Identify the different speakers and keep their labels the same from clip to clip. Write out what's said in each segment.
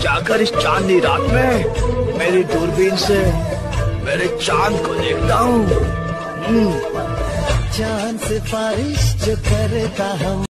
Speaker 1: जाकर इस चांदनी रात में मेरी दूरबीन से मेरे चांद को देखता हूँ।
Speaker 2: चांद सिफारिश जो करता हम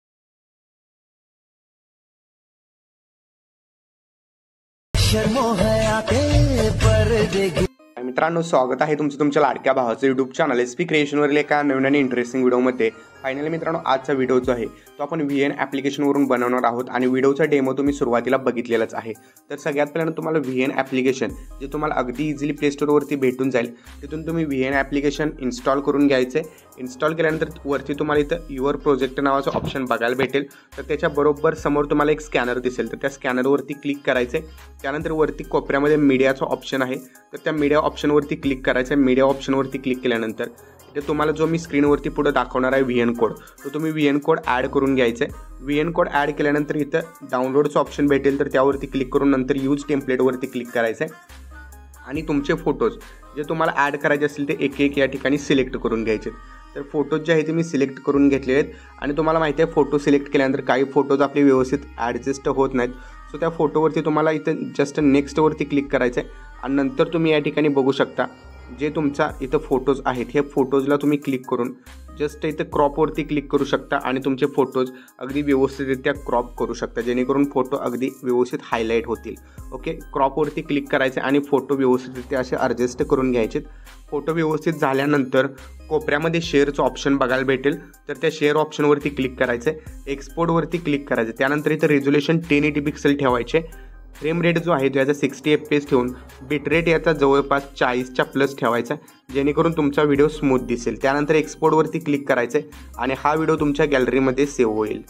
Speaker 2: शर्मो है आते पर देगी।
Speaker 3: मित्रांनो, स्वागत आहे तुमचं तुमच्या लाडक्या भावाचं यूट्यूब चॅनल एसपी क्रिएशनवरील एका नवीन आणि इंटरेस्टिंग व्हिडिओमध्ये। फायनली मित्रांनो, आजचा व्हिडिओ जो आहे तो आपण VN ॲप्लिकेशनवरून बनवणार आहोत आणि व्हिडिओचा डेमो तुम्ही सुरुवातीला बघितलेलाच आहे। तर सगळ्यात पहिल्यांदा तुम्हाला VN ॲप्लिकेशन जे तुम्हाला अगदी इझिली प्ले स्टोरवरती भेटून जाईल, तिथून तुम्ही VN ॲप्लिकेशन इन्स्टॉल करून घ्यायचे। इन्स्टॉल केल्यानंतर वरती तुम्हाला इथं युअर प्रोजेक्ट नावाचं ऑप्शन बघायला भेटेल। तर त्याच्या बरोबर समोर तुम्हाला एक स्कॅनर दिसेल, तर त्या स्कॅनरवरती क्लिक करायचे। त्यानंतर वरती कोपऱ्यामध्ये मीडियाचा ऑप्शन आहे, तर त्या मीडिया ऑप्शनवरती क्लिक करायचं। मीडिया ऑप्शनवरती क्लिक केल्यानंतर इथे तुम्हाला जो मी स्क्रीनवरती पुढे दाखवणार आहे VN कोड, तो तुम्ही VN कोड ॲड करून घ्यायचा आहे। VN कोड ॲड केल्यानंतर इथं डाउनलोडचं ऑप्शन भेटेल, तर त्यावरती क्लिक करून नंतर यूज टेम्पलेटवरती क्लिक करायचं आहे आणि तुमचे फोटोज जे तुम्हाला ॲड करायचे असतील ते एक एक या ठिकाणी सिलेक्ट करून घ्यायचे। तर फोटोज जे आहे ते मी सिलेक्ट करून घेतलेले आहेत आणि तुम्हाला माहिती आहे फोटो सिलेक्ट केल्यानंतर काही फोटोज आपले व्यवस्थित ॲडजस्ट होत नाहीत। सो त्या फोटोवरती तुम्हाला इथं जस्ट नेक्स्टवरती क्लिक करायचं आहे आणि नंतर तुम्ही या ठिकाणी बघू शकता जे तुमचा इथं फोटोज आहेत हे फोटोजला तुम्ही क्लिक करून जस्ट इथं क्रॉपवरती क्लिक करू शकता आणि तुमचे फोटोज अगदी व्यवस्थितरित्या क्रॉप करू शकता, जेणेकरून फोटो अगदी व्यवस्थित हायलाईट होतील। ओके, क्रॉपवरती क्लिक करायचे आणि फोटो व्यवस्थितरित्या असे ॲडजस्ट करून घ्यायचे। फोटो व्यवस्थित झाल्यानंतर कोपऱ्यामध्ये शेअरचं ऑप्शन बघायला भेटेल, तर त्या शेअर ऑप्शनवरती क्लिक करायचे। एक्सपोर्टवरती क्लिक करायचे। त्यानंतर इथं रेझोल्युशन 1080 पिक्सल ठेवायचे। फ्रेम रेट जो आहे तो याचा 60 FPS ठेवून बिट रेट याचा जवळपास 40च्या प्लस ठेवायचा, जेणेकरून तुमचा व्हिडिओ स्मूथ दिसेल। त्यानंतर एक्सपोर्टवरती क्लिक करायचे आणि हा व्हिडिओ तुमच्या गॅलरीमध्ये सेव्ह होईल।